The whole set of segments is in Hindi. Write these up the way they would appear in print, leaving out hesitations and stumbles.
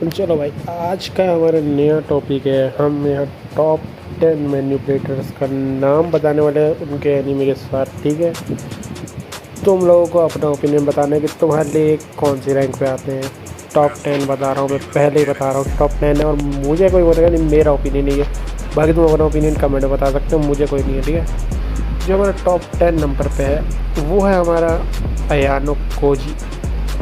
चलो भाई, आज का हमारा नया टॉपिक है। हम यहाँ टॉप 10 मैनिपुलेटर्स का नाम बताने वाले हैं उनके एनीमे के साथ। ठीक है, तुम लोगों को अपना ओपिनियन बताना है कि तुम्हारे लिए कौन सी रैंक पे आते हैं। टॉप 10 बता रहा हूँ मैं, पहले ही बता रहा हूँ टॉप 10 है और मुझे कोई बोलेगा नहीं, मेरा ओपिनियन नहीं है। बाकी तुम अपना ओपिनियन कमेंट में बता सकते हो, मुझे कोई नहीं है। ठीक है, जो हमारा टॉप 10 नंबर पे है वो है हमारा Ayanokoji.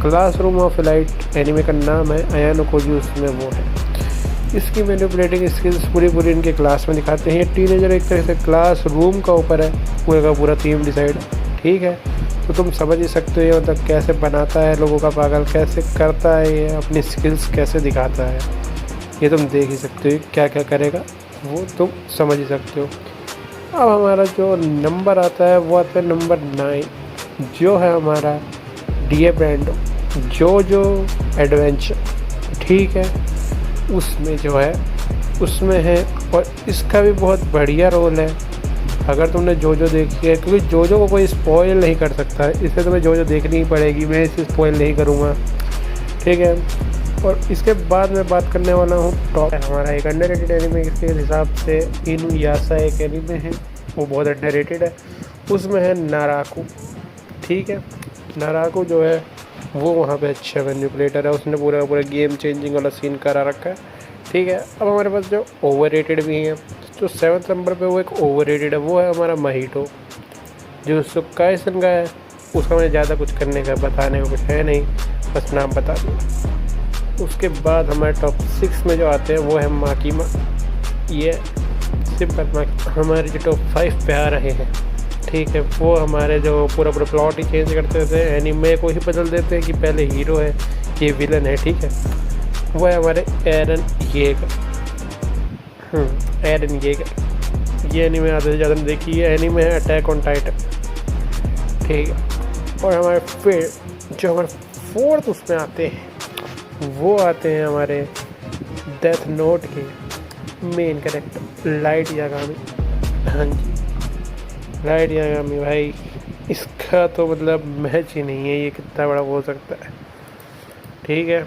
Classroom of elite anime का नाम है, अयानो कोजी उसमें वो है। इसकी मैनिपुलेटिंग स्किल्स पूरी इनके क्लास में दिखाते हैं। ये टीनेजर एक तरह से क्लास रूम का ऊपर है, पूरे का पूरा थीम डिसाइड। ठीक है, तो तुम समझ ही सकते हो मतलब कैसे बनाता है लोगों का पागल, कैसे करता है ये, अपनी स्किल्स कैसे दिखाता है। ये तुम देख ही सकते हो क्या क्या करेगा, वो तुम समझ ही सकते हो। अब हमारा जो नंबर आता है वो आता है नंबर 9, जो है हमारा डीए ब्रांडो जो एडवेंचर। ठीक है, उसमें जो है उसमें है और इसका भी बहुत बढ़िया रोल है। अगर तुमने जो देखी है, क्योंकि जो को कोई स्पॉइल नहीं कर सकता है, इसलिए तुम्हें जो देखनी ही पड़ेगी। मैं इसे स्पॉइल नहीं करूँगा। ठीक है, और इसके बाद मैं बात करने वाला हूँ टॉप। हमारा एक अंडररेटेड एनीमे के हिसाब से इनुयाशा एक एनीमे है, वो बहुत अंडररेटेड है। उसमें है नाराकू। ठीक है, नाराकू जो है वो वहाँ पे अच्छा मैनिपुलेटर है, उसने पूरा गेम चेंजिंग वाला सीन करा रखा है। ठीक है, अब हमारे पास जो ओवररेटेड भी है, जो 7th नंबर पे वो एक ओवररेटेड है, वो है हमारा महिटो, जो सुकाइसन का है। उसका मुझे ज़्यादा कुछ करने का बताने का कुछ है नहीं, बस नाम बता दूँ। उसके बाद हमारे टॉप 6 में जो आते हैं वो है माकीमा। ये सिंपल हमारे जो टॉप 5 पे आ रहे हैं। ठीक है, वो हमारे जो पूरा प्लॉट ही चेंज करते थे, एनीमे को ही बदल देते हैं कि पहले हीरो है ये विलन है। ठीक है, वो है हमारे एरन येगर। एरन येगर ये एनीमे आधे से ज़्यादा नहीं देखी है। एनीमे है अटैक ऑन टाइटन। ठीक है, और हमारे फिर जो हमारे 4th उसमें आते हैं वो आते हैं हमारे डेथ नोट के मेन कैरेक्टर लाइट यागामी। हाँ जी, लाइट यागामी भाई, इसका तो मतलब मैच ही नहीं है, ये कितना बड़ा हो सकता है। ठीक है,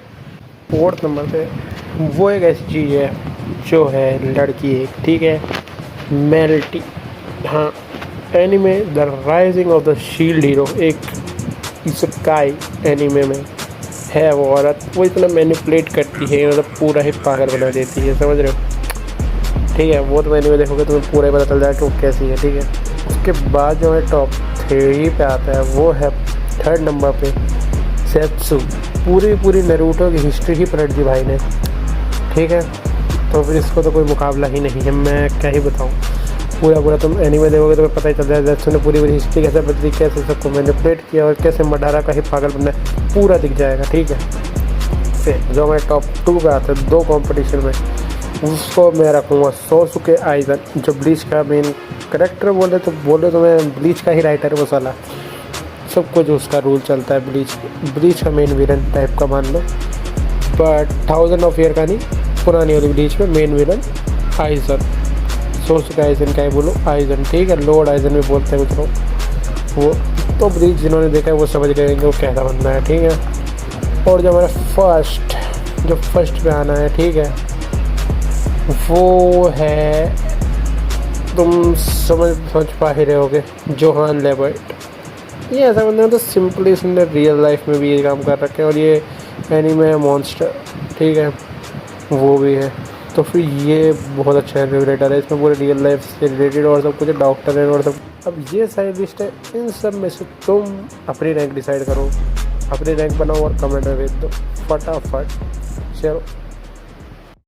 4th नंबर पे वो एक ऐसी चीज़ है जो है लड़की एक। ठीक है, मेल्टी। हाँ, anime the rising of the shield hero, एक इसेकाई एनीमे में है वो औरत। वो इतना मैनिपुलेट करती है, मतलब पूरा ही पागल बना देती है, समझ रहे हो। ठीक है, वो तो एनीमे देखोगे तुम्हें पूरा ही पता चल जाएगा कि कैसी है। ठीक है, उसके बाद जो है टॉप 3 पे आता है वो है 3rd नंबर पे सेत्सु। पूरी नरूटो की हिस्ट्री ही पलट दी भाई ने। ठीक है, तो फिर इसको तो कोई मुकाबला ही नहीं है, मैं क्या ही बताऊँ। पूरा तुम एनीमे देखोगे तुम्हें पता ही चल जाएगा सेत्सु ने पूरी हिस्ट्री कैसे बदली, कैसे सबको मैनिपुलेट किया और कैसे मडारा का ही पागल बनना है, पूरा दिख जाएगा। ठीक है, फिर जो हमारे टॉप 2 पे आते हैं 2 कॉम्पिटिशन में, उसको मैं रखूँगा सोसुके आइजन, जो ब्लीच का मेन करेक्टर बोले तो मैं ब्लीच का ही राइटर है वो साला। सब कुछ उसका रूल चलता है, ब्लीच का मेन विलन टाइप का मान लो, बट 1000 ऑफ ईयर का नहीं, पुरानी वाली ब्लीच में मेन विलन आइजन। सोसुके आइजन क्या है बोलो, आइजन। ठीक है, लॉर्ड आइजन भी बोलते हैं कुछ लोग। वो तो ब्लीच जिन्होंने देखा है वो समझ गए वो कैसा बनना है। ठीक है, और जो हमारा फर्स्ट पे आना है, ठीक है, वो है तुम समझ पा ही रहे होगे, जोहान लेबर्ट। ये ऐसा बंदा है तो सिंपली इसने रियल लाइफ में भी ये काम कर रखे हैं, और ये एनीमे मॉन्स्टर। ठीक है, वो भी है, तो फिर ये बहुत अच्छा एनिमेटर है। इसमें पूरे रियल लाइफ से रिलेटेड और सब कुछ, डॉक्टर है और सब। अब ये सारी लिस्ट है, इन सब में से तुम अपनी रैंक डिसाइड करो, अपनी रैंक बनाओ और कमेंट में भेज दो फटाफट। चलो।